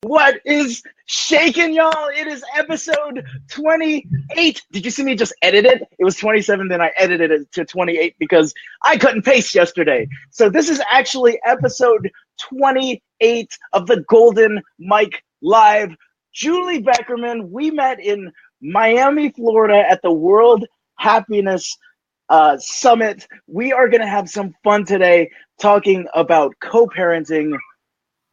What is shaking, y'all? It is episode 28. Did you see me just edit it? It was 27, then I edited it to 28 because I couldn't paste yesterday. So this is actually episode 28 of the Golden Mike Live. Julie Beckerman, we met in Miami, Florida at the World Happiness Summit. We are going to have some fun today talking about co-parenting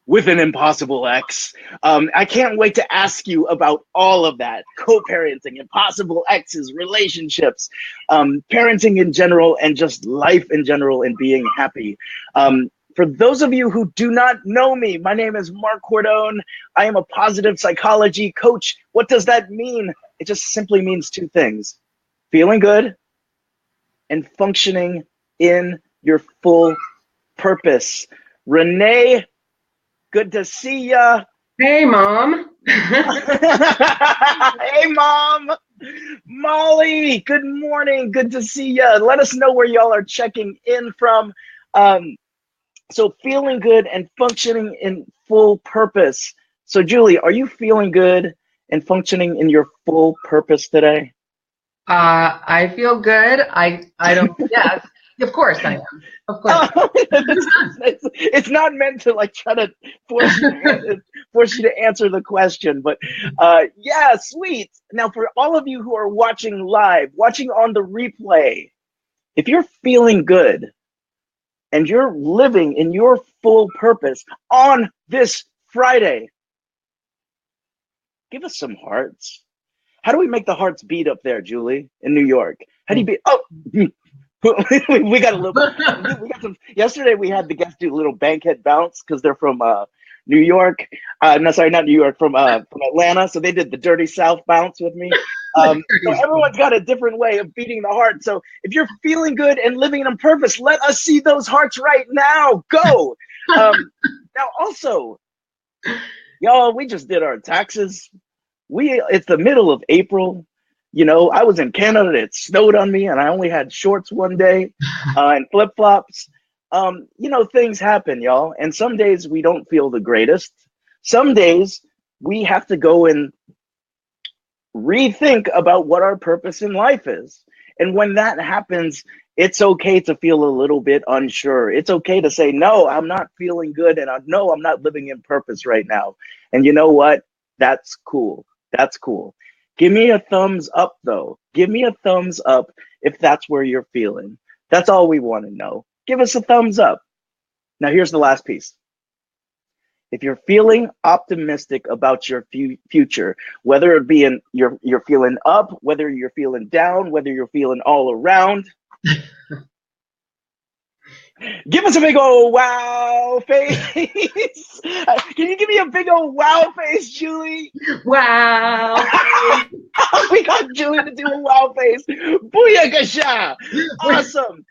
with an impossible ex. I can't wait to ask you about all of that. Co-parenting, impossible exes, relationships, parenting in general, and just life in general and being happy. For those of you who do not know me, my name is Mark Cordone. I am a positive psychology coach. What does that mean? It just simply means two things: feeling good and functioning in your full purpose. Renee, good to see ya. Hey, Mom. Hey, Mom. Molly, good morning. Good to see ya. Let us know where y'all are checking in from. So feeling good and functioning in full purpose. So Julie, are you feeling good and functioning in your full purpose today? I feel good. I don't. Yes, of course I am. Of course. It's not meant to like try to force you to answer the question, but yeah, sweet. Now, for all of you who are watching live, watching on the replay, if you're feeling good and you're living in your full purpose on this Friday, give us some hearts. How do we make the hearts beat up there, Julie, in New York? How do you beat? Oh, we got a little bit. We got some. Yesterday we had the guests do a little bankhead bounce because they're from New York. No, sorry, not New York. From Atlanta. So they did the Dirty South bounce with me. So everyone's got a different way of beating the heart. So if you're feeling good and living on purpose, let us see those hearts right now. Go. Now also, y'all, we just did our taxes. It's the middle of April. You know, I was in Canada, it snowed on me, and I only had shorts one day and flip-flops. You know, things happen, y'all. And some days we don't feel the greatest. Some days we have to go and rethink about what our purpose in life is. And when that happens, it's okay to feel a little bit unsure. It's okay to say, no, I'm not feeling good, and no, I'm not living in purpose right now. And you know what? That's cool. That's cool. Give me a thumbs up, though. Give me a thumbs up if that's where you're feeling. That's all we want to know. Give us a thumbs up. Now, here's the last piece. If you're feeling optimistic about your future, whether it be you're feeling up, whether you're feeling down, whether you're feeling all around, give us a big old wow face. Can you give me a big old wow face, Julie? Wow. We got Julie to do a wow face. Booyakasha. Awesome.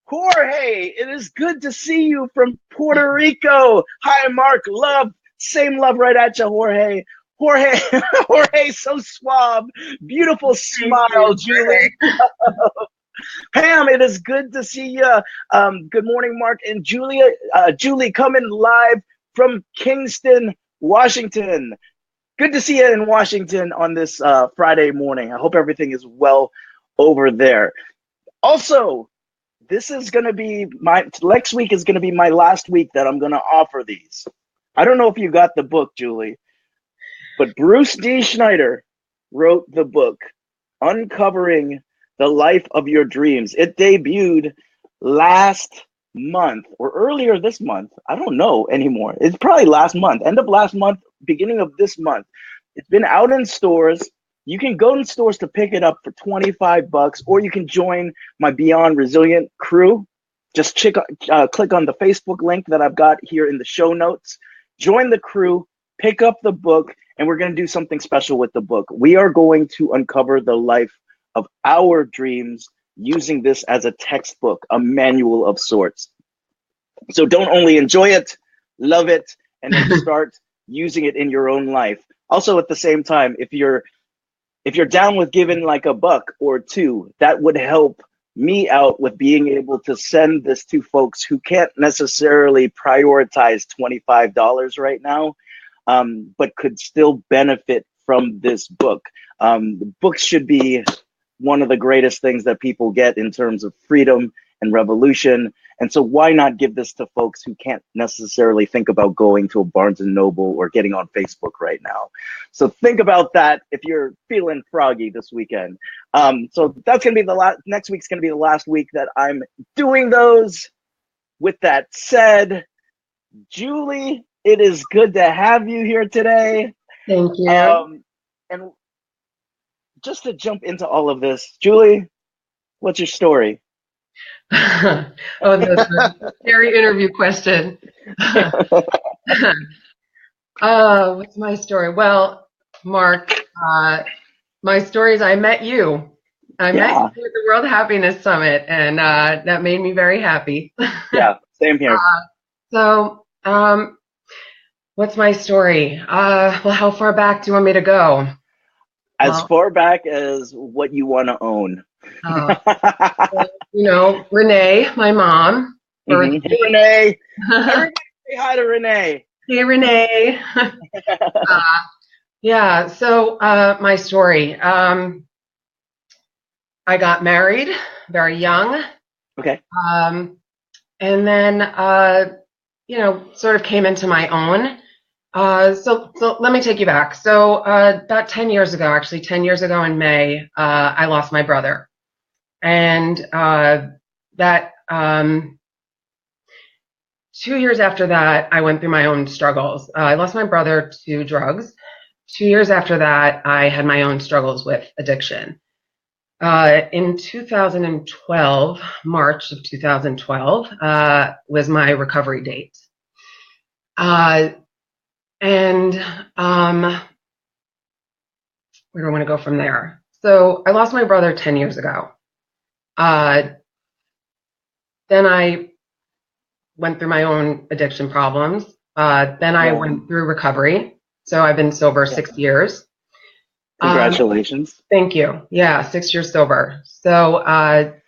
Jorge, it is good to see you from Puerto Rico. Hi, Mark. Love. Same love right at you, Jorge. Jorge, so suave. Beautiful smile, Julie. Pam, it is good to see you. Good morning, Mark and Julia. Julie coming live from Kingston, Washington. Good to see you in Washington on this Friday morning. I hope everything is well over there. Also, this is going to be next week is going to be my last week that I'm going to offer these. I don't know if you got the book, Julie, but Bruce D. Schneider wrote the book, Uncovering the Life of Your Dreams. It debuted last month or earlier this month. I don't know anymore. It's probably last month, end of last month, beginning of this month. It's been out in stores. You can go in stores to pick it up for $25, or you can join my Beyond Resilient crew. Just click on the Facebook link that I've got here in the show notes. Join the crew, pick up the book, and we're going to do something special with the book. We are going to uncover the life of our dreams using this as a textbook, a manual of sorts. So don't only enjoy it, love it, and then start using it in your own life. Also, at the same time, if you're down with giving like $1 or $2, that would help me out with being able to send this to folks who can't necessarily prioritize $25 right now. but could still benefit from this book. The books should be one of the greatest things that people get in terms of freedom and revolution. And so why not give this to folks who can't necessarily think about going to a Barnes and Noble or getting on Facebook right now? So think about that if you're feeling froggy this weekend. So that's going to be the last, next week's going to be the last week that I'm doing those. With that said, Julie, it is good to have you here today. Thank you. And just to jump into all of this, Julie, what's your story? Oh, that's a scary interview question. What's my story? Well, Mark, my story is I met you. I met you at the World Happiness Summit, and that made me very happy. Yeah, same here. So, what's my story? Well, how far back do you want me to go? As far back as what you want to own. Well, you know, Renee, my mom. Hey, Renee. Everybody say hi to Renee. Hey, Renee. Yeah, so my story. I got married very young. Okay. And then, you know, sort of came into my own. So let me take you back. So about 10 years ago, actually 10 years ago in May, I lost my brother. And that 2 years after that, I went through my own struggles. I lost my brother to drugs. 2 years after that, I had my own struggles with addiction. In 2012, March of 2012, was my recovery date. And where do I want to go from there? So I lost my brother 10 years ago. Then I went through my own addiction problems. Then I went through recovery. So I've been sober 6 years. Congratulations. Thank you. Yeah, 6 years sober. So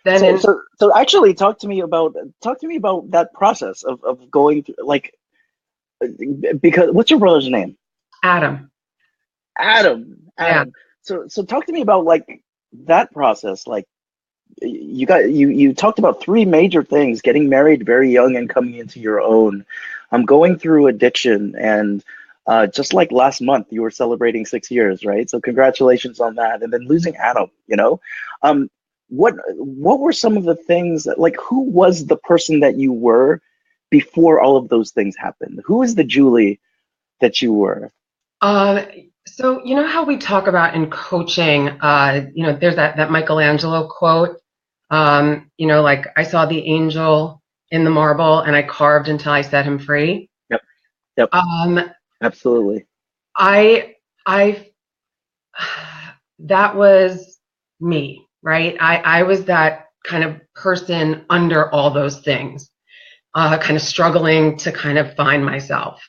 then so actually talk to me about that process of going through, like, because what's your brother's name? Adam. Yeah. So talk to me about like that process. Like you talked about three major things: getting married very young and coming into your own. I'm going through addiction, and just like last month, you were celebrating 6 years, right? So congratulations on that. And then losing Adam, you know, what were some of the things that, like, who was the person that you were before all of those things happened? Who is the Julie that you were? So you know how we talk about in coaching, you know, there's that Michelangelo quote, you know, like, I saw the angel in the marble and I carved until I set him free. Yep. Absolutely. That was me, right? I was that kind of person under all those things, kind of struggling to kind of find myself.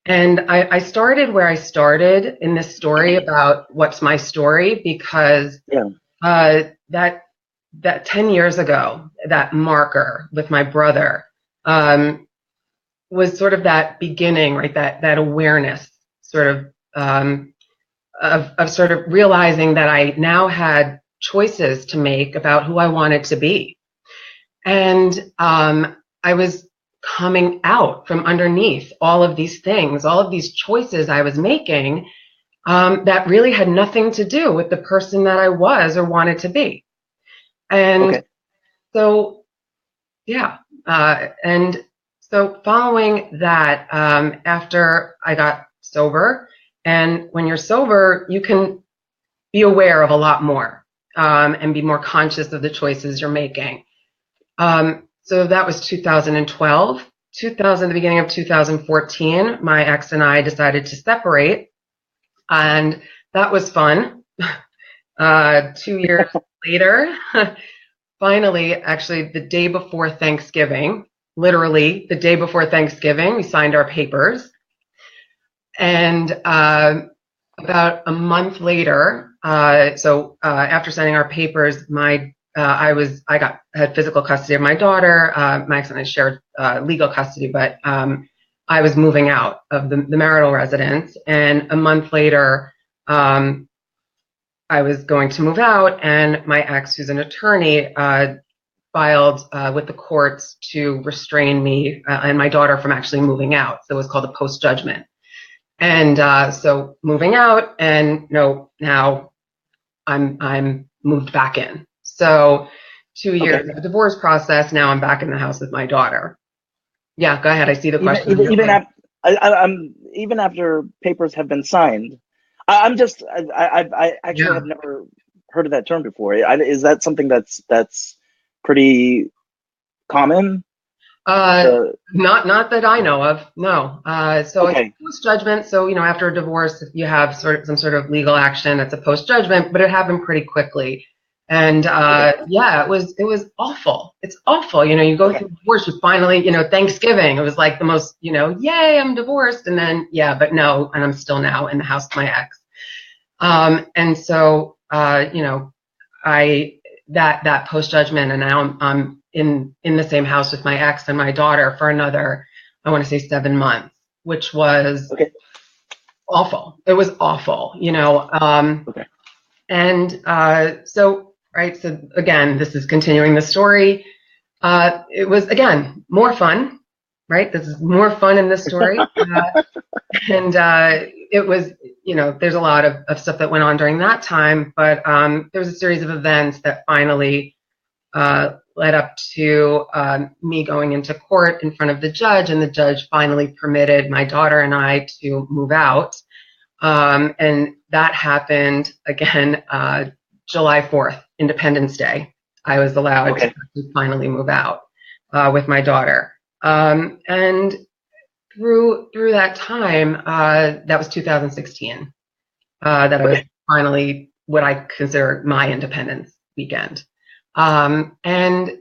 And I started where I started in this story about what's my story, because that 10 years ago, that marker with my brother was sort of that beginning, right? That awareness sort of sort of realizing that I now had choices to make about who I wanted to be. And I was coming out from underneath all of these things, all of these choices I was making that really had nothing to do with the person that I was or wanted to be. And so, yeah. And so following that, after I got sober, and when you're sober, you can be aware of a lot more and be more conscious of the choices you're making. So that was 2012. The beginning of 2014, my ex and I decided to separate, and that was fun. 2 years later, finally, actually the day before Thanksgiving, literally the day before Thanksgiving, we signed our papers. And about a month later, after signing our papers, I had physical custody of my daughter. My ex and I shared legal custody, but I was moving out of the marital residence. And a month later, I was going to move out, and my ex, who's an attorney, filed with the courts to restrain me and my daughter from actually moving out. So it was called a post judgment. And so moving out, and no, now I'm moved back in. So 2 years of the divorce process. Now I'm back in the house with my daughter. Yeah, go ahead. I see the question. Even after papers have been signed, I actually have never heard of that term before. Is that something that's pretty common? Not that I know of. No. So okay. It's post judgment. So after a divorce, if you have some sort of legal action, it's a post judgment. But it happened pretty quickly. And yeah, it was awful. It's awful. You go through divorce, you finally, Thanksgiving, it was like the most, yay, I'm divorced. And then, but no, and I'm still now in the house with my ex. And so, that post judgment, and now I'm in the same house with my ex and my daughter for another, I want to say 7 months, which was awful. It was awful, And so, right, so again, this is continuing the story. It was, again, more fun, right? This is more fun in this story. And it was, there's a lot of stuff that went on during that time, but there was a series of events that finally led up to me going into court in front of the judge, and the judge finally permitted my daughter and I to move out. And that happened again, July 4th, Independence Day. I was allowed to finally move out with my daughter. And through that time, that was 2016, that I was finally what I consider my independence weekend. And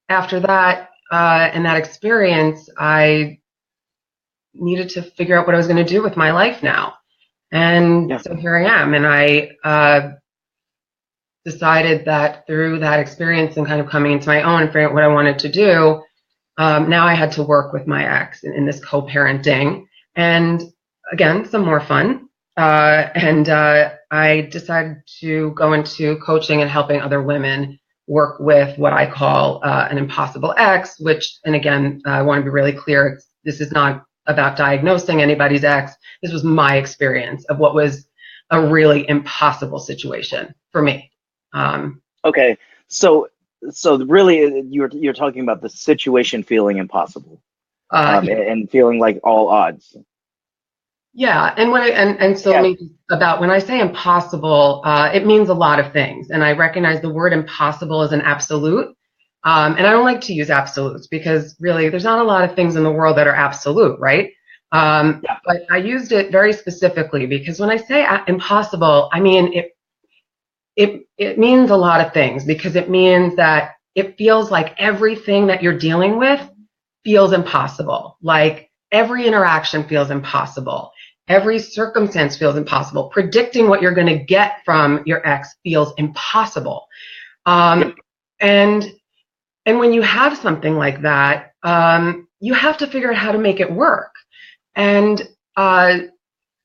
after that, and that experience, I needed to figure out what I was going to do with my life now. And so here I am. And I decided that through that experience and kind of coming into my own and figuring out what I wanted to do, now I had to work with my ex in this co-parenting. And again, some more fun. And I decided to go into coaching and helping other women work with what I call an impossible ex, which, and again, I want to be really clear, this is not about diagnosing anybody's ex. This was my experience of what was a really impossible situation for me. Okay, so really, you're talking about the situation feeling impossible, and feeling like all odds. Yeah, and when I say impossible, it means a lot of things, and I recognize the word impossible as an absolute. And I don't like to use absolutes because really there's not a lot of things in the world that are absolute, right? But I used it very specifically because when I say impossible, I mean it means a lot of things, because it means that it feels like everything that you're dealing with feels impossible. Like every interaction feels impossible. Every circumstance feels impossible. Predicting what you're going to get from your ex feels impossible. And when you have something like that, you have to figure out how to make it work. And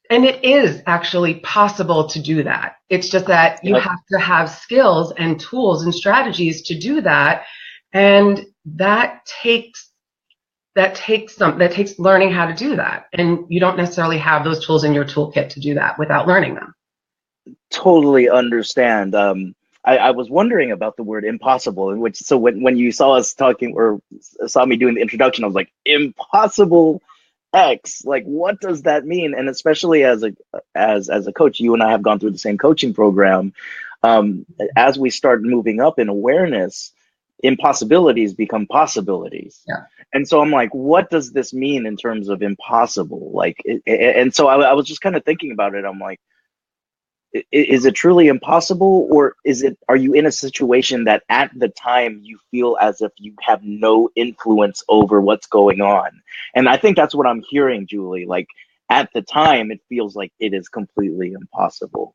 it is actually possible to do that. It's just that you have to have skills and tools and strategies to do that. And that takes learning how to do that. And you don't necessarily have those tools in your toolkit to do that without learning them. Totally understand. I was wondering about the word impossible, in which, so when you saw us talking or saw me doing the introduction, I was like, impossible X, like what does that mean? And especially as a coach, you and I have gone through the same coaching program. As we start moving up in awareness, impossibilities become possibilities. And so I'm like, what does this mean in terms of impossible? Like, and so I was just kind of thinking about it. I'm like, is it truly impossible, or are you in a situation that at the time you feel as if you have no influence over what's going on? And I think that's what I'm hearing, Julie. Like at the time, it feels like it is completely impossible.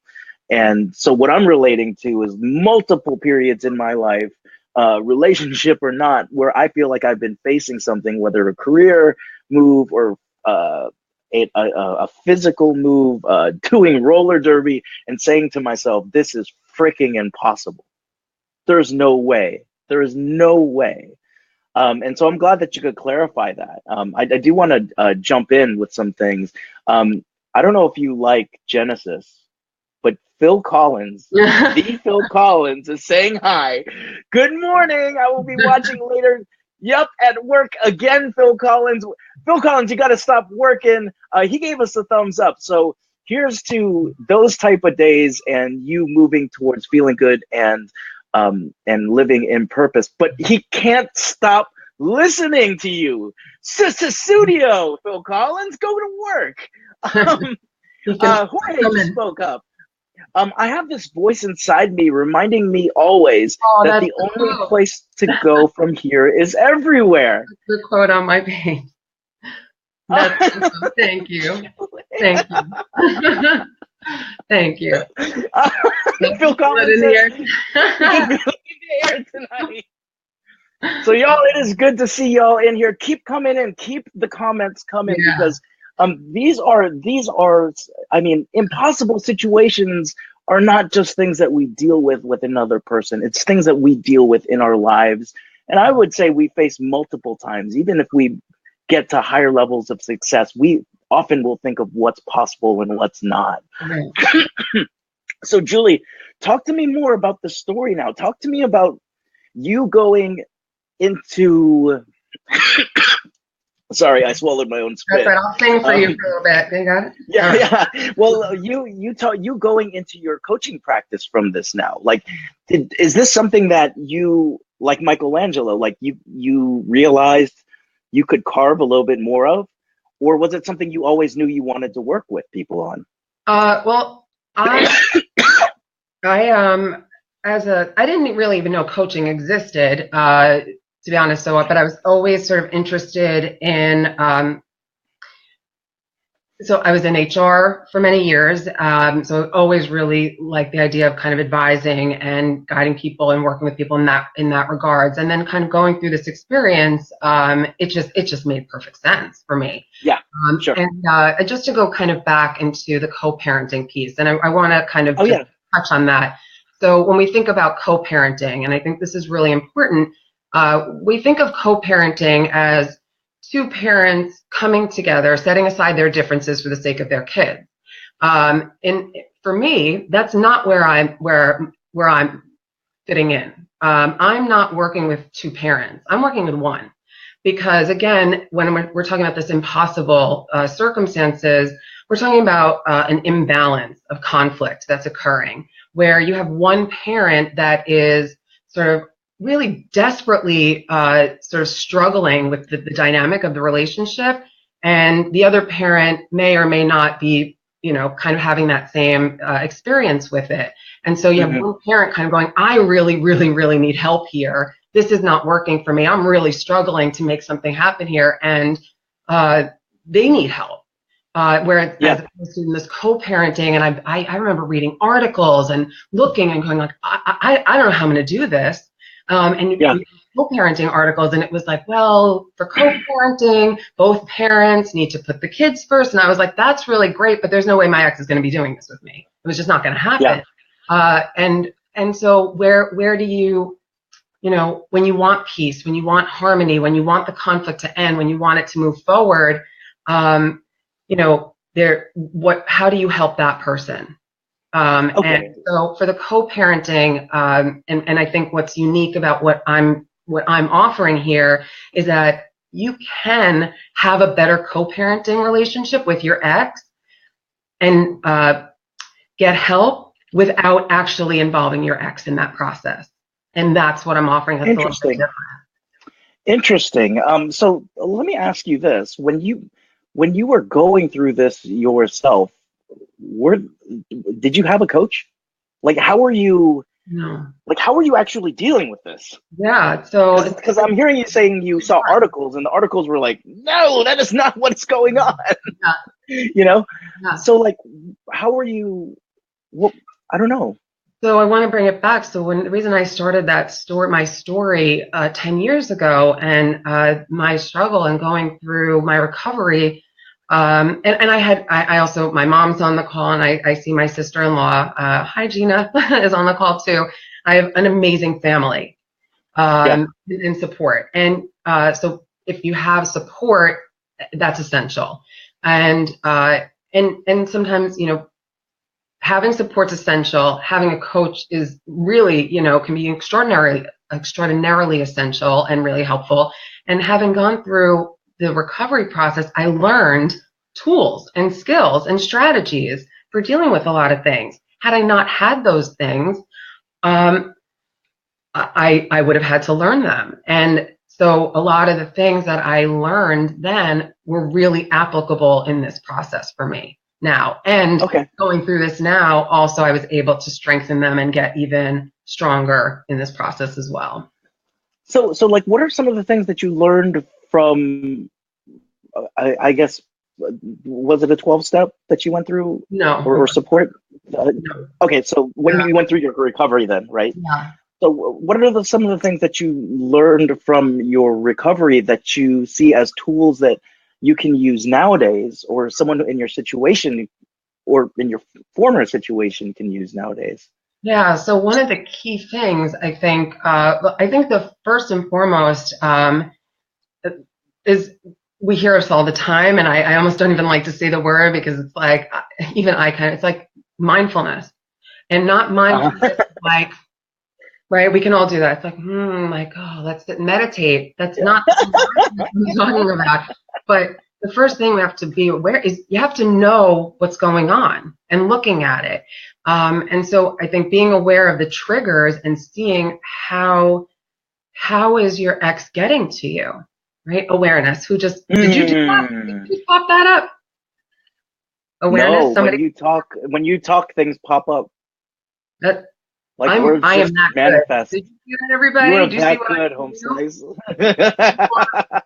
And so what I'm relating to is multiple periods in my life, relationship or not, where I feel like I've been facing something, whether a career move or a physical move, doing roller derby, and saying to myself, "This is freaking impossible. There's no way. There is no way." And so I'm glad that you could clarify that. I do want to jump in with some things. I don't know if you like Genesis, but Phil Collins, the Phil Collins, is saying hi. Good morning. I will be watching later. Yep, at work again, Phil Collins. Phil Collins, you got to stop working. He gave us a thumbs up. So here's to those type of days and you moving towards feeling good and living in purpose. But he can't stop listening to you. Studio, Phil Collins, go to work. Jorge just spoke up. I have this voice inside me reminding me always that the only place to go from here is everywhere. That's the quote on my page. Thank you. Thank you. Thank you. Phil Collins in the air tonight. So y'all, it is good to see y'all in here. Keep coming in. Keep the comments coming because these are, I mean, impossible situations are not just things that we deal with another person. It's things that we deal with in our lives. And I would say we face multiple times. Even if we get to higher levels of success, we often will think of what's possible and what's not. Right. So Julie, talk to me more about the story now. Talk to me about you going into sorry, I swallowed my own spit. That's right. I'll sing for you for a little bit. You got it? Yeah. Well, you going into your coaching practice from this now. Like, is this something that you, like Michelangelo, like you realized you could carve a little bit more of, or was it something you always knew you wanted to work with people on? Well, I didn't really even know coaching existed. To be honest, but I was always sort of interested in, so I was in HR for many years. So I always really liked the idea of kind of advising and guiding people and working with people in that regards. And then kind of going through this experience, it just made perfect sense for me. Yeah, sure. And just to go kind of back into the co-parenting piece, and I want to kind of touch on that. So when we think about co-parenting, and I think this is really important, we think of co-parenting as two parents coming together, setting aside their differences for the sake of their kids. And for me, that's not where I'm fitting in. I'm not working with two parents. I'm working with one, because again, when we're talking about this impossible circumstances, we're talking about an imbalance of conflict that's occurring, where you have one parent that is sort of really desperately sort of struggling with the dynamic of the relationship, and the other parent may or may not be, kind of having that same experience with it. And so you have one parent kind of going, I really, really, really need help here. This is not working for me. I'm really struggling to make something happen here, and they need help. Whereas as opposed to this co-parenting, and I remember reading articles and looking and going like, I don't know how I'm going to do this. Co-parenting articles, and it was like, well, for co-parenting, both parents need to put the kids first. And I was like, that's really great, but there's no way my ex is going to be doing this with me. It was just not going to happen. And so where do you, when you want peace, when you want harmony, when you want the conflict to end, when you want it to move forward, how do you help that person? And so for the co-parenting, and I think what's unique about what I'm offering here is that you can have a better co-parenting relationship with your ex and get help without actually involving your ex in that process. And that's what I'm offering. That's Interesting. So let me ask you this: when you were going through this yourself, did you have a coach? Like, how were you? No. Like, how were you actually dealing with this? Yeah. So because I'm hearing you saying you saw articles, and the articles were like, no, that is not what's going on. Yeah. So like, how were you? Well, I don't know. So I want to bring it back. So the reason I started my story 10 years ago, and my struggle and going through my recovery And I also, my mom's on the call, and I see my sister-in-law, hi Gina, is on the call too. I have an amazing family, Yeah. and support. And, so if you have support, that's essential. And sometimes, having support's essential. Having a coach is really, can be extraordinarily essential and really helpful. And having gone through the recovery process, I learned tools and skills and strategies for dealing with a lot of things. Had I not had those things, I would have had to learn them. And so a lot of the things that I learned then were really applicable in this process for me now. And Okay. going through this now, also I was able to strengthen them and get even stronger in this process as well. So like, what are some of the things that you learned from, I guess, was it a 12 step that you went through, No, or support? no, Okay. So when yeah, you went through your recovery then, right? yeah. So what are some of the things that you learned from your recovery that you see as tools that you can use nowadays, or someone in your situation or in your former situation can use nowadays? Yeah, so one of the key things I think the first and foremost, is we hear us all the time, and I almost don't even like to say the word because it's like, even it's like mindfulness, and not mindfulness Uh-huh. like, right? We can all do that. It's like, like, oh, let's sit and meditate. That's Yeah. not what I'm talking about. But the first thing we have to be aware is you have to know what's going on and looking at it. And so I think being aware of the triggers and seeing how is your ex getting to you, right? Awareness. Did you do that? Did Hmm. you just pop that up? No, Awareness. Somebody when you talk, things pop up, that like words I am just that good. manifest. Did you see that, You everybody? are Do you see that what good, I home do? slice.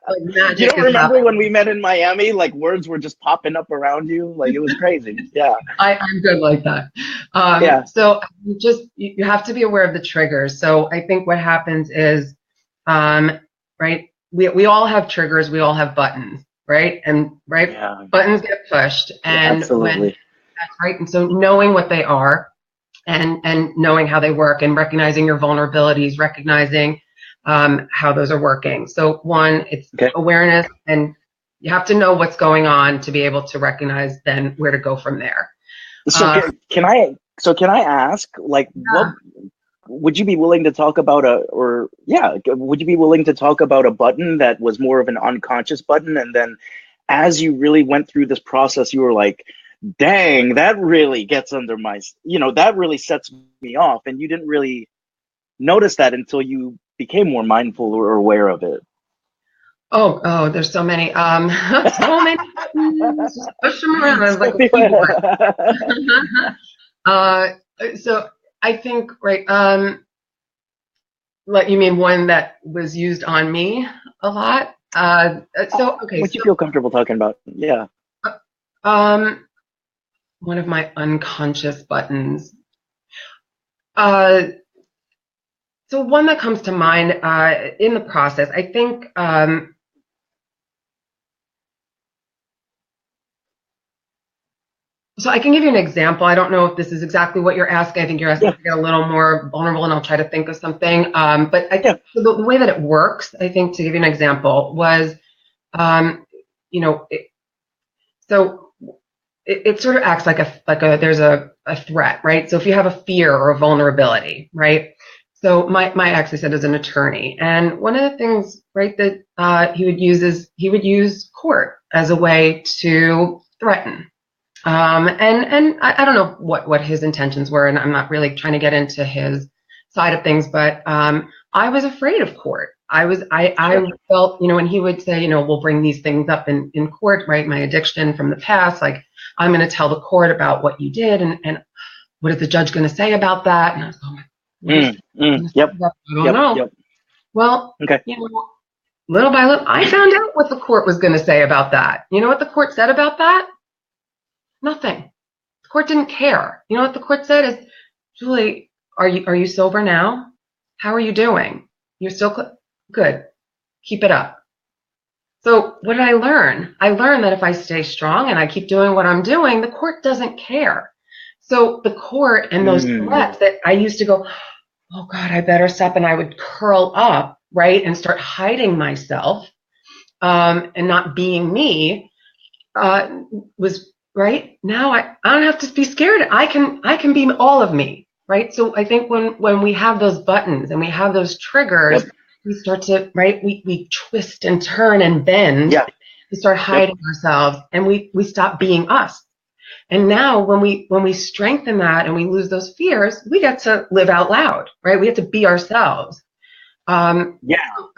Like You magic don't is remember when happening. we met in Miami? Like words were just popping up around you. Like it was crazy. Yeah. I'm good like that. Yeah. So you have to be aware of the triggers. So I think what happens is, right, we all have triggers, we all have buttons, right? And right, Yeah. buttons get pushed, Yeah. and when Absolutely. that's right, and so knowing what they are, and knowing how they work, and recognizing your vulnerabilities, recognizing how those are working. So one, it's Okay. awareness, and you have to know what's going on to be able to recognize then where to go from there. So can I ask, like, what would you be willing to talk about, would you be willing to talk about a button that was more of an unconscious button, and then as you really went through this process, you were like, dang, that really gets under that really sets me off, and you didn't really notice that until you became more mindful or aware of it. Oh, there's so many, so many buttons. Just push them around. I was So, like a keyboard. uh, so I think, right, like you mean one that was used on me a lot. Okay, what you feel comfortable talking about? Yeah. um, one of my unconscious buttons. Uh, so one that comes to mind, in the process, I think, so I can give you an example. I don't know if this is exactly what you're asking. I think you're asking Yeah. to get a little more vulnerable, and I'll try to think of something. But Yeah. so the way that it works, I think, to give you an example, was, um, you know, it, so it sort of acts like there's a threat, right? So if you have a fear or a vulnerability, right? So my ex, I said, is an attorney, and one of the things, right, that he would use is he would use court as a way to threaten. And I don't know what his intentions were, and I'm not really trying to get into his side of things, but I was afraid of court. I Sure. felt, when he would say, we'll bring these things up in court, right? My addiction from the past, like, I'm going to tell the court about what you did, and what is the judge going to say about that? And I was going, what is the judge going to say Yep. about that? I don't Yep. know. Yep. Well, Okay. little by little, I found out what the court was going to say about that. You know what the court said about that? Nothing. The court didn't care. You know what the court said is, Julie, are you sober now? How are you doing? You're still good. Keep it up. So what did I learn? I learned that if I stay strong and I keep doing what I'm doing, the court doesn't care. So the court and those threats that I used to go, oh God, I better stop. And I would curl up, right, and start hiding myself and not being me was right. Now I don't have to be scared. I can be all of me, right? So I think when we have those buttons and we have those triggers, Yep. we start to, right, we twist and turn and bend. Yeah. We start hiding ourselves and we stop being us. And now when we strengthen that and we lose those fears, we get to live out loud, right? We have to be ourselves. Yeah. I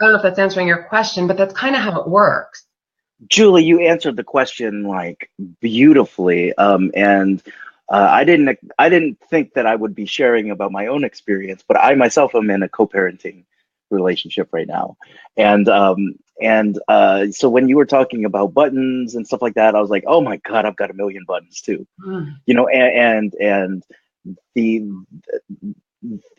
don't know if that's answering your question, but that's kind of how it works. Julie, you answered the question like beautifully. And I didn't think that I would be sharing about my own experience, but I myself am in a co-parenting relationship right now. So when you were talking about buttons and stuff like that, I was like, oh my God, I've got a million buttons too. You know, and the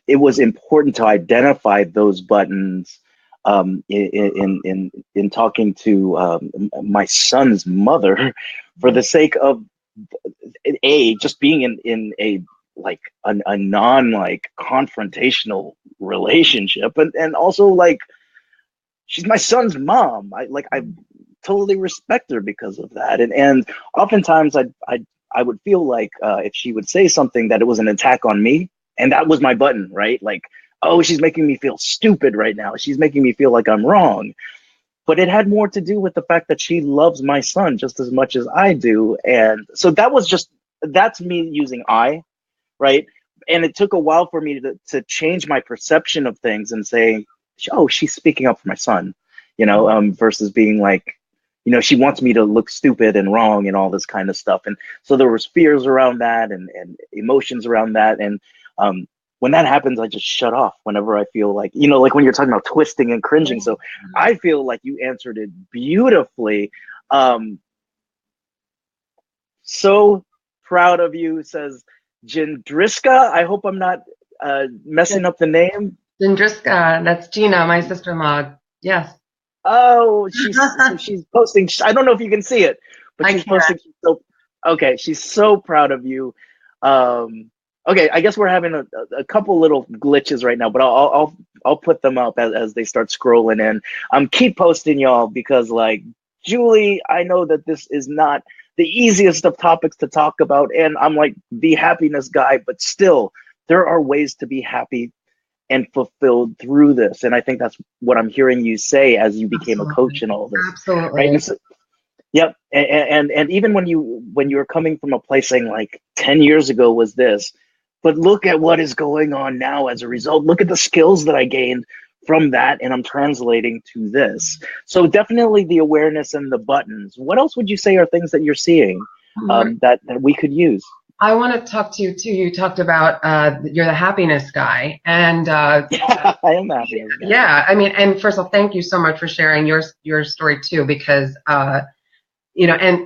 it was important to identify those buttons in talking to my son's mother for the sake of just being in a like a non like confrontational relationship, and also like she's my son's mom. I totally respect her because of that, and oftentimes I would feel like if she would say something that it was an attack on me, and that was my button, right? Like, oh, she's making me feel stupid right now. She's making me feel like I'm wrong. But it had more to do with the fact that she loves my son just as much as I do. And so that's me using I, right? And it took a while for me to change my perception of things and saying, oh, she's speaking up for my son, versus being like, she wants me to look stupid and wrong and all this kind of stuff. And so there was fears around that and emotions around that. And when that happens, I just shut off whenever I feel like, like when you're talking about twisting and cringing. So I feel like you answered it beautifully. So proud of you, says Jindriska. I hope I'm not messing up the name. Jindriska, that's Gina, my sister-in-law. Yes. Oh, she's posting. I don't know if you can see it, but she's posting. Okay, she's so proud of you. Okay, I guess we're having a couple little glitches right now, but I'll put them up as they start scrolling in. Keep posting, y'all, because like Julie, I know that this is not the easiest of topics to talk about, and I'm like the happiness guy, but still, there are ways to be happy and fulfilled through this. And I think that's what I'm hearing you say as you became a coach and all this. Absolutely. Right? So, yep. And even when you're coming from a place saying like 10 years ago was this, but look at what is going on now as a result. Look at the skills that I gained from that and I'm translating to this. So definitely the awareness and the buttons. What else would you say are things that you're seeing that we could use? I want to talk to you too. You talked about you're the happiness guy, and yeah, I am the happiness guy. Yeah, I mean, and first of all, thank you so much for sharing your story too, because and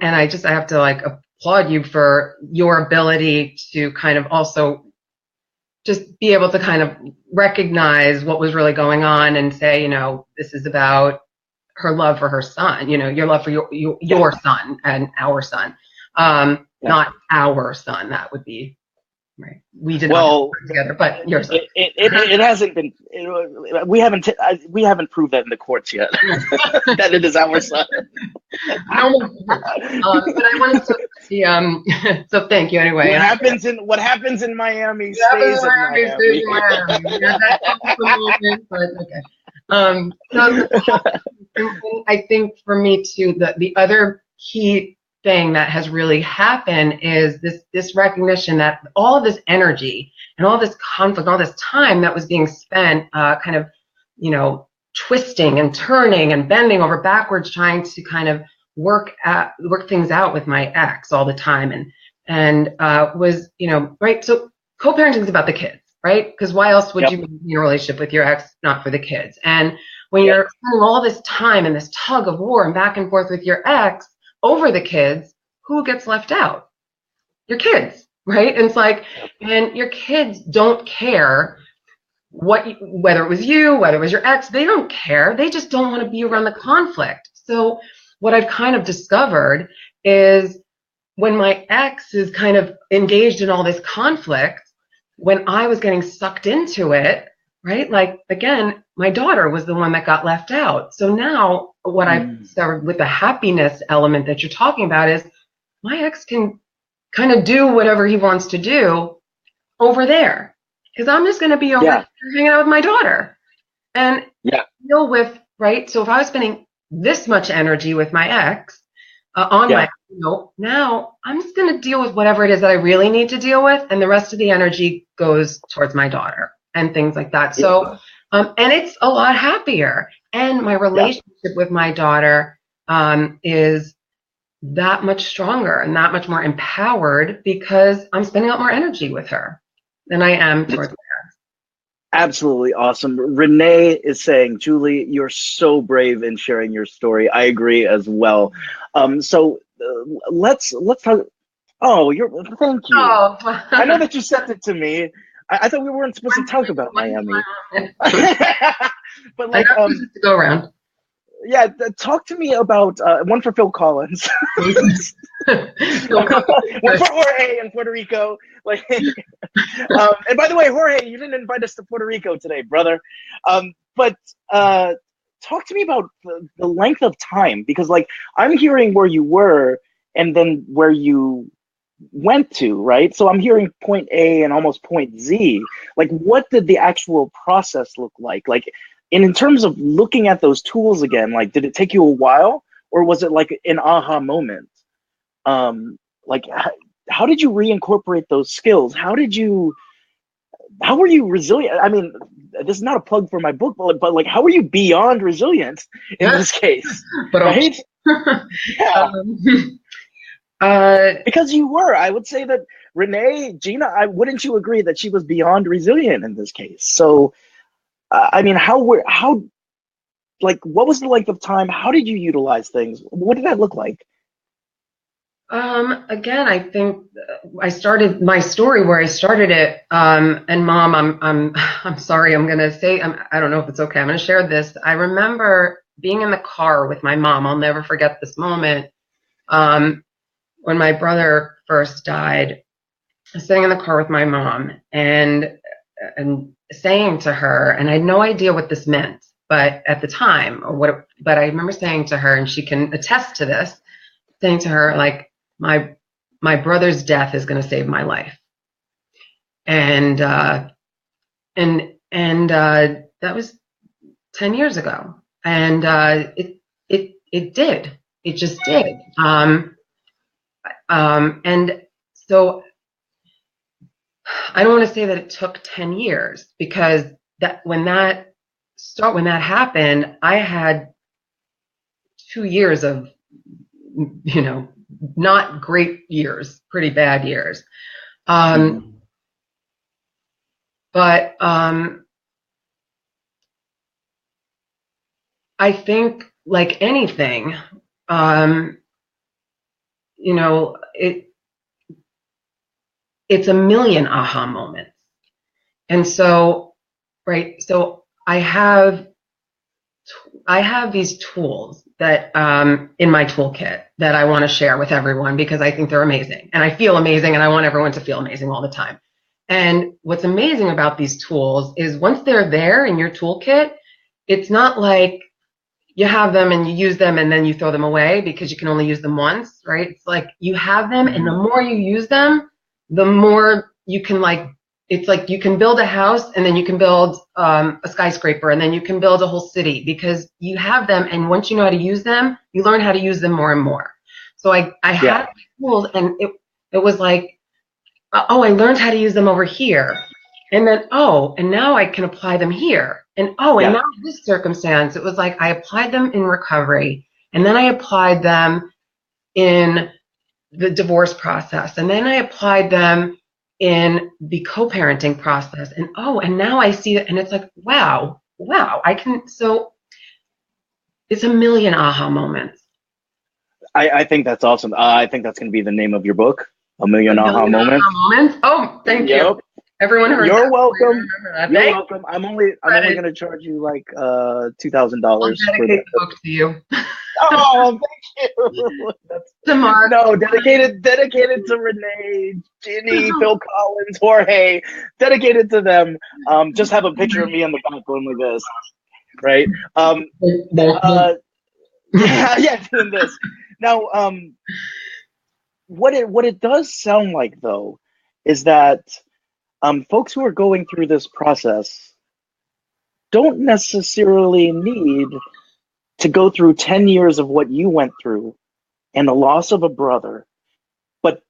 I have to like applaud you for your ability to kind of also just be able to kind of recognize what was really going on and say, this is about her love for her son, your love for your son and our son. Not our son. That would be right. We did not work together, but your son. It hasn't been. We haven't proved that in the courts yet. That it is our son. But I wanted to see. So thank you anyway. What happens in Miami stays in Miami. But okay. So I think for me too, the other key thing that has really happened is this recognition that all of this energy and all this conflict, all this time that was being spent kind of, twisting and turning and bending over backwards, trying to kind of work things out with my ex all the time and was, right. So co-parenting is about the kids, right? Because why else would you be in a relationship with your ex, not for the kids? And when you're spending all this time in this tug of war and back and forth with your ex over the kids, who gets left out? Your kids, right? And it's like, and your kids don't care whether it was you, whether it was your ex, they don't care. They just don't want to be around the conflict. So what I've kind of discovered is when my ex is kind of engaged in all this conflict, when I was getting sucked into it, right? Like, again, my daughter was the one that got left out. So now what I've discovered with the happiness element that you're talking about is my ex can kind of do whatever he wants to do over there. Because I'm just going to be over here hanging out with my daughter and deal with, right? So if I was spending this much energy with my ex on my, now I'm just going to deal with whatever it is that I really need to deal with. And the rest of the energy goes towards my daughter and things like that. So, and it's a lot happier. And my relationship with my daughter is that much stronger and that much more empowered because I'm spending a lot more energy with her than I am towards my ex. Absolutely awesome. Renee is saying, Julie, you're so brave in sharing your story. I agree as well. So let's talk. Oh, thank you. Oh. I know that you sent it to me. I thought we weren't supposed to talk about Miami. But like, to go around. Yeah, talk to me about one for Phil Collins, one for Jorge in Puerto Rico. Like, and by the way, Jorge, you didn't invite us to Puerto Rico today, brother. But talk to me about the length of time, because like I'm hearing where you were and then where you went to, right? So I'm hearing point A and almost point Z. Like, what did the actual process look like? Like, and in terms of looking at those tools again, like, did it take you a while, or was it like an aha moment? Like, how did you reincorporate those skills? How were you resilient? I mean, this is not a plug for my book, but like, how were you beyond resilient in this case? Right? Because you were. I would say that Renee, Gina, wouldn't you agree that she was beyond resilient in this case? So, I mean, like, what was the length of time? How did you utilize things? What did that look like? Again, I think I started my story where I started it. And Mom, I'm sorry. I'm gonna say, I don't know if it's okay. I'm gonna share this. I remember being in the car with my mom. I'll never forget this moment. When my brother first died, I was sitting in the car with my mom and saying to her, and I had no idea what this meant, but at the time, but I remember saying to her, and she can attest to this, saying to her, like, my brother's death is going to save my life. And that was 10 years ago. And it did. It just did. And so I don't want to say that it took 10 years, because when that happened, I had 2 years of, not great years, pretty bad years. But I think, like anything, it's a million aha moments. And so, right, so I have these tools that in my toolkit that I want to share with everyone, because I think they're amazing and I feel amazing and I want everyone to feel amazing all the time. And what's amazing about these tools is once they're there in your toolkit, it's not like you have them and you use them and then you throw them away because you can only use them once, right? It's like you have them, and the more you use them, the more you can, like, it's like you can build a house and then you can build a skyscraper and then you can build a whole city, because you have them, and once you know how to use them, you learn how to use them more and more. So I had tools, and it was like, oh, I learned how to use them over here. And then, and now I can apply them here. And and now in this circumstance, it was like I applied them in recovery, and then I applied them in the divorce process, and then I applied them in the co-parenting process. And and now I see it, and it's like, wow, I can. So it's a million aha moments. I think that's awesome. I think that's going to be the name of your book, A Million Aha Moments. Oh, thank you. Everyone heard You're that. welcome. Remember that. You're Thank welcome. I'm only credit. gonna charge you like I'll $2,000 for dedicate that. the book to you. Oh, thank you. That's To Mark. no dedicated to Renee, Ginny, Phil Collins, Jorge, dedicated to them. Just have a picture of me on the back going like this, right? Yeah, yeah, doing this. Now, what it does sound like though is that folks who are going through this process don't necessarily need to go through 10 years of what you went through and the loss of a brother, but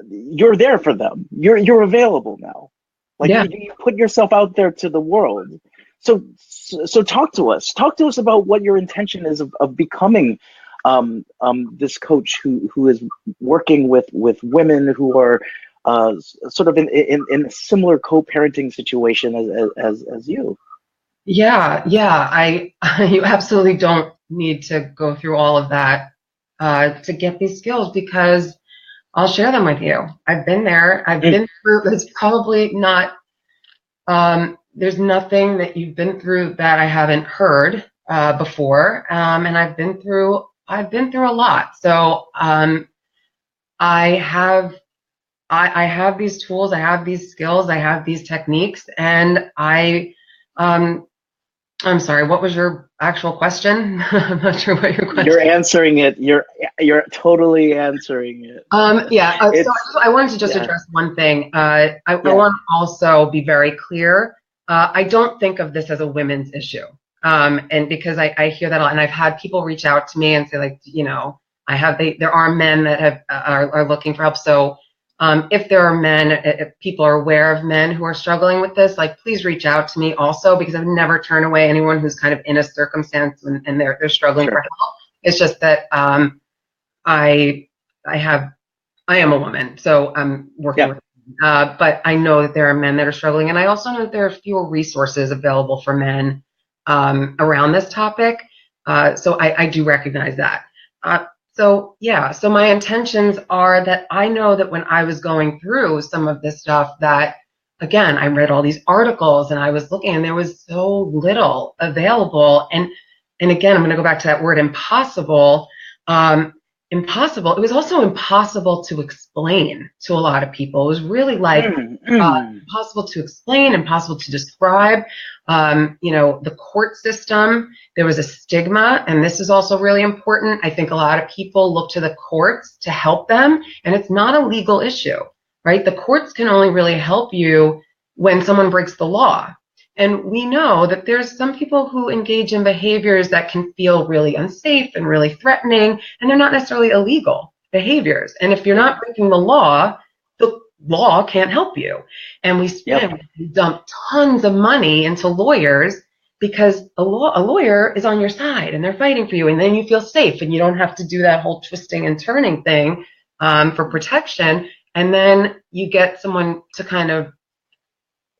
you're there for them. You're available now. Like Yeah. you put yourself out there to the world. So talk to us. Talk to us about what your intention is of becoming this coach who is working with women who are sort of in a similar co-parenting situation as you. Yeah, yeah. You absolutely don't need to go through all of that to get these skills because I'll share them with you. I've been there. I've Mm. been through. There's probably not. There's nothing that you've been through that I haven't heard before, and I've been through. I've been through a lot. So I have. I have these tools. I have these skills. I have these techniques, and Um, I'm sorry, what was your actual question? I'm not sure what your question. You're answering it. You're totally answering it. Yeah, so It's I wanted to just yeah, address one thing. I yeah, want to also be very clear. I don't think of this as a women's issue. And because I hear that a lot, and I've had people reach out to me and say like, there are men that are looking for help. So if there are men, if people are aware of men who are struggling with this, like please reach out to me also because I've never turned away anyone who's kind of in a circumstance and they're struggling for sure. help. It's just that I I have I am a woman, so I'm working Yeah, with. But I know that there are men that are struggling, and I also know that there are fewer resources available for men around this topic. So I do recognize that. So yeah, so my intentions are that I know that when I was going through some of this stuff, that again, I read all these articles and I was looking, and there was so little available. And again, I'm going to go back to that word impossible. Impossible. It was also impossible to explain to a lot of people. It was really like impossible to explain, impossible to describe. The court system, there was a stigma, and this is also really important. I think a lot of people look to the courts to help them, and it's not a legal issue, right? The courts can only really help you when someone breaks the law. And we know that there's some people who engage in behaviors that can feel really unsafe and really threatening, and they're not necessarily illegal behaviors. And if you're not breaking the law can't help you. And we dump tons of money into lawyers because a lawyer is on your side and they're fighting for you, and then you feel safe and you don't have to do that whole twisting and turning thing for protection. And then you get someone to kind of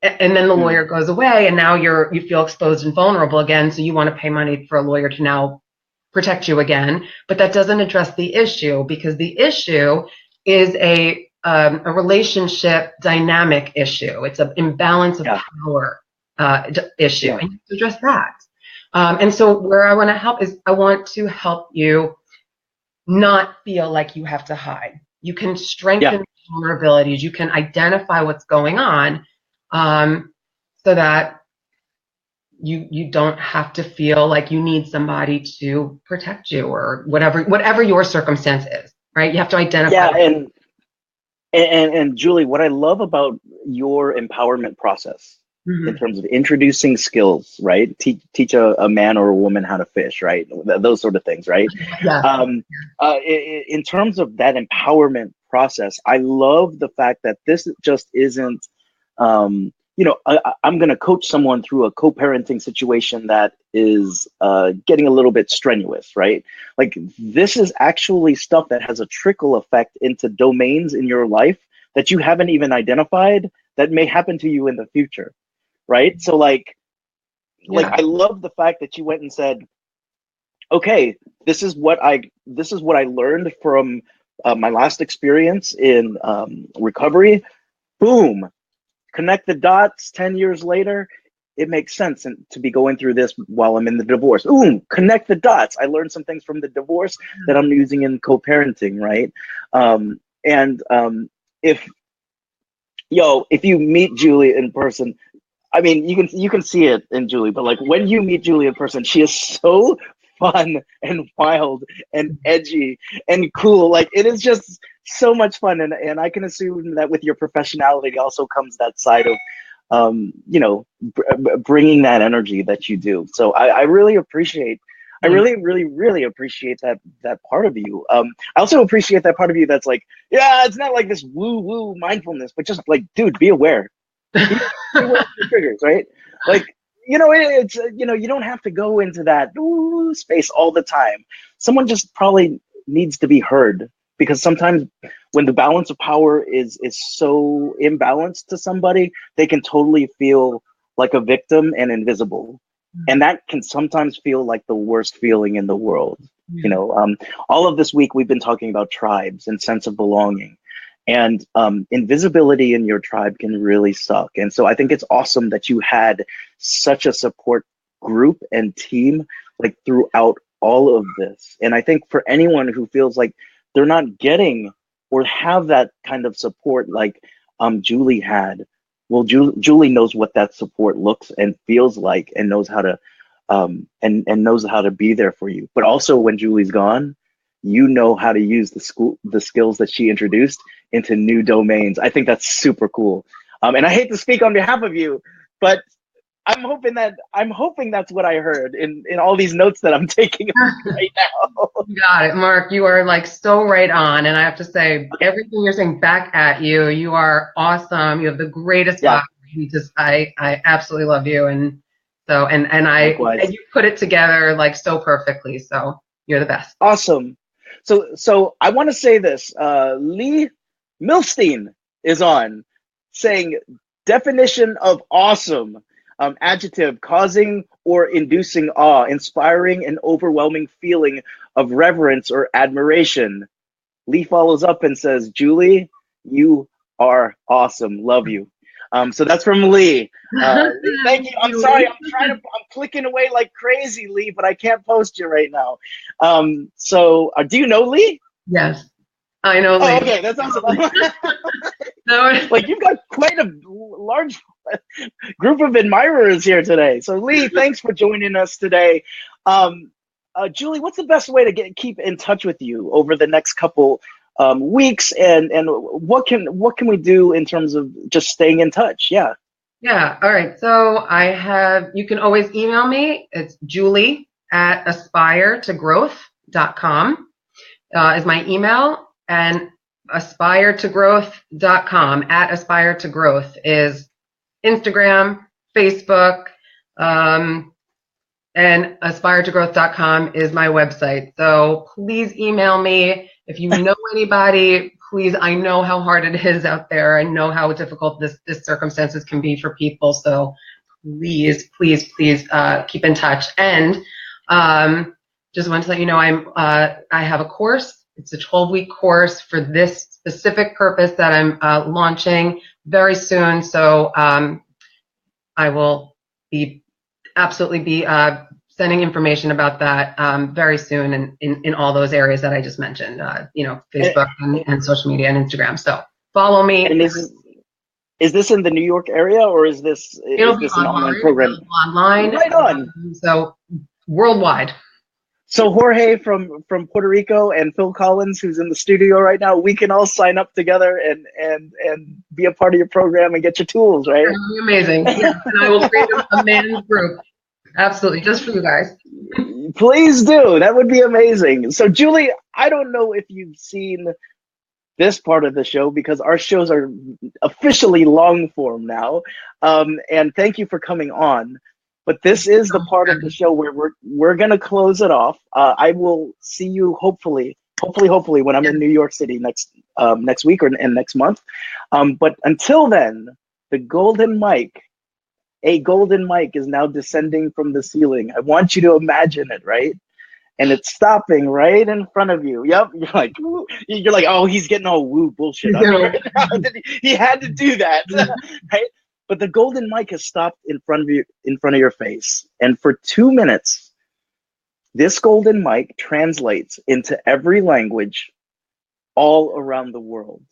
and then the lawyer goes away and now you feel exposed and vulnerable again, so you want to pay money for a lawyer to now protect you again. But that doesn't address the issue, because the issue is a relationship dynamic issue. It's an imbalance of power issue, Yeah. and you have to address that. And so where I want to help is I want to help you not feel like you have to hide. You can strengthen vulnerabilities. You can identify what's going on, so that you don't have to feel like you need somebody to protect you or whatever your circumstance is, right? You have to identify. Yeah, and Julie, what I love about your empowerment process in terms of introducing skills, right? Teach a man or a woman how to fish, right? Those sort of things, right? Yeah. In terms of that empowerment process, I love the fact that this just isn't, I'm going to coach someone through a co-parenting situation that is getting a little bit strenuous, right? Like this is actually stuff that has a trickle effect into domains in your life that you haven't even identified that may happen to you in the future, right? So like I love the fact that you went and said, okay, this is what I learned from my last experience in recovery. Boom. connect the dots 10 years later, it makes sense to be going through this while I'm in the divorce. Ooh, connect the dots. I learned some things from the divorce that I'm using in co-parenting, right? And if if you meet Julie in person, I mean, you can see it in Julie, but like when you meet Julie in person, she is so fun and wild and edgy and cool. Like it is just so much fun, and I can assume that with your professionality also comes that side of, bringing that energy that you do. So I really appreciate. I really, really, really appreciate that part of you. I also appreciate that part of you that's like, yeah, it's not like this woo woo mindfulness, but just like, dude, be aware. Be aware of your triggers, right? Like, it's you don't have to go into that space all the time. Someone just probably needs to be heard, because sometimes when the balance of power is so imbalanced to somebody, they can totally feel like a victim and invisible. And that can sometimes feel like the worst feeling in the world. All of this week we've been talking about tribes and sense of belonging, and invisibility in your tribe can really suck. And so I think it's awesome that you had such a support group and team like throughout all of this. And I think for anyone who feels like they're not getting or have that kind of support like Julie had, well, Julie knows what that support looks and feels like, and knows how to and knows how to be there for you. But also when Julie's gone, you know how to use the skills that she introduced into new domains. I think that's super cool. And I hate to speak on behalf of you, but I'm hoping that's what I heard in all these notes that I'm taking right now. You got it, Mark. You are like so right on. And I have to say, everything you're saying back at you, you are awesome. You have the greatest vibe. I absolutely love you. And so, and you put it together like so perfectly. So you're the best. Awesome. So I want to say this. Lee Milstein is on, saying definition of awesome. Adjective, causing or inducing awe, inspiring an overwhelming feeling of reverence or admiration. Lee follows up and says, Julie, you are awesome. Love you. So that's from Lee. Lee, thank you. I'm sorry. I'm clicking away like crazy, Lee, but I can't post you right now. So do you know Lee? Yes, I know Lee. Oh, okay, that's awesome. Like you've got quite a large group of admirers here today. So Lee, thanks for joining us today. Julie, what's the best way to keep in touch with you over the next couple weeks, and what can we do in terms of just staying in touch? Yeah. All right. So you can always email me. It's julie@aspiretogrowth.com is my email, and aspiretogrowth.com @aspiretogrowth is Instagram, Facebook, and aspiretogrowth.com is my website. So please email me if you know anybody. Please, I know how hard it is out there. I know how difficult this circumstances can be for people. So please keep in touch. And just want to let you know I have a course. It's a 12-week course for this specific purpose that I'm launching very soon. So I will absolutely be sending information about that very soon, and in all those areas that I just mentioned, Facebook and social media and Instagram. So follow me. And is this in the New York area, or is this an online program? Online. Right on. So worldwide. So Jorge from Puerto Rico and Phil Collins, who's in the studio right now, we can all sign up together and be a part of your program and get your tools, right? That'd be amazing. Yeah. And I will create a man's group. Absolutely, just for you guys. Please do. That would be amazing. So Julie, I don't know if you've seen this part of the show, because our shows are officially long form now. And thank you for coming on. But this is the part of the show where we're gonna close it off. I will see you hopefully when I'm in New York City next week and next month. But until then, a golden mic is now descending from the ceiling. I want you to imagine it, right? And it's stopping right in front of you. Yep, you're like, oh, he's getting all woo bullshit. He had to do that, right? but the golden mic has stopped in front of your face. And for 2 minutes, this golden mic translates into every language all around the world.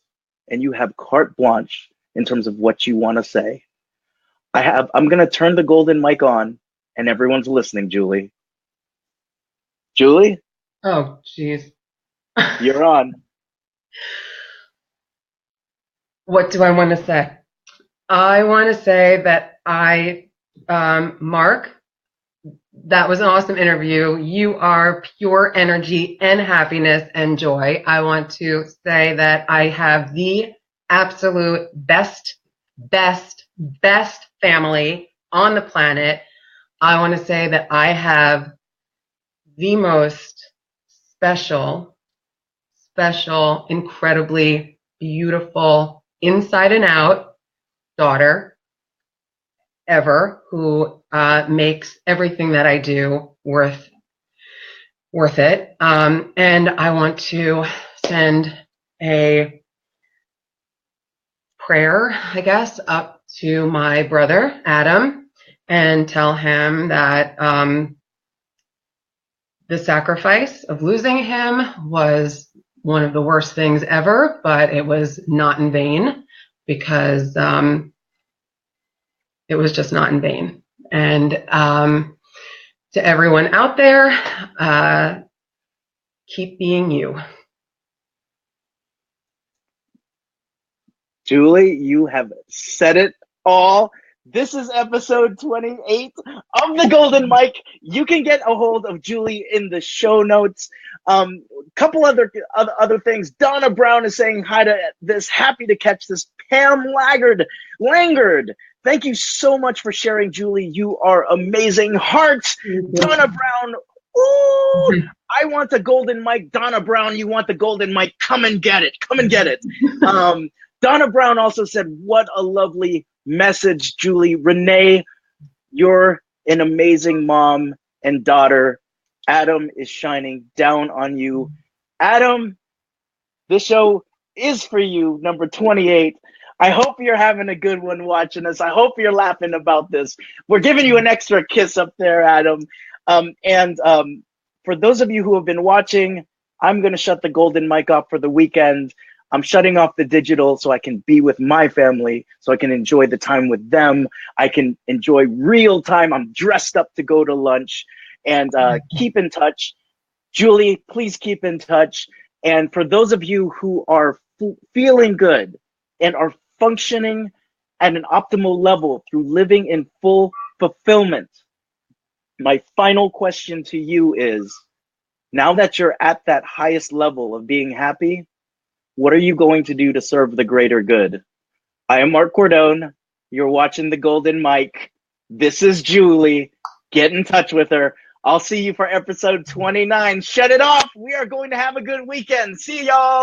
And you have carte blanche in terms of what you want to say. I'm going to turn the golden mic on and everyone's listening, Julie. Julie? Oh, geez. You're on. What do I want to say? I want to say that Mark, that was an awesome interview. You are pure energy and happiness and joy. I want to say that I have the absolute best family on the planet. I want to say that I have the most special, incredibly beautiful, inside and out daughter ever, who makes everything that I do worth it. And I want to send a prayer, I guess, up to my brother Adam and tell him that the sacrifice of losing him was one of the worst things ever, but it was not in vain, because it was just not in vain. And to everyone out there, keep being you. Julie, you have said it all. This is episode 28 of the Golden Mic. You can get a hold of Julie in the show notes. Couple other things. Donna Brown is saying hi to this. Happy to catch this. Pam Langard. Thank you so much for sharing, Julie. You are amazing. Hearts. Donna Brown. Ooh, I want the Golden Mic. Donna Brown, you want the Golden Mic. Come and get it. Come and get it. Donna Brown also said, what a lovely message, Julie. Renee, you're an amazing mom and daughter. Adam is shining down on you. Adam, this show is for you, number 28. I hope you're having a good one watching us. I hope you're laughing about this. We're giving you an extra kiss up there, Adam. For those of you who have been watching, I'm going to shut the Golden Mic off for the weekend. I'm shutting off the digital so I can be with my family, so I can enjoy the time with them. I can enjoy real time. I'm dressed up to go to lunch, and keep in touch. Julie, please keep in touch. And for those of you who are feeling good and are functioning at an optimal level through living in full fulfillment, my final question to you is, now that you're at that highest level of being happy, what are you going to do to serve the greater good? I am Mark Cordone. You're watching the Golden Mic. This is Julie. Get in touch with her. I'll see you for episode 29. Shut it off. We are going to have a good weekend. See y'all.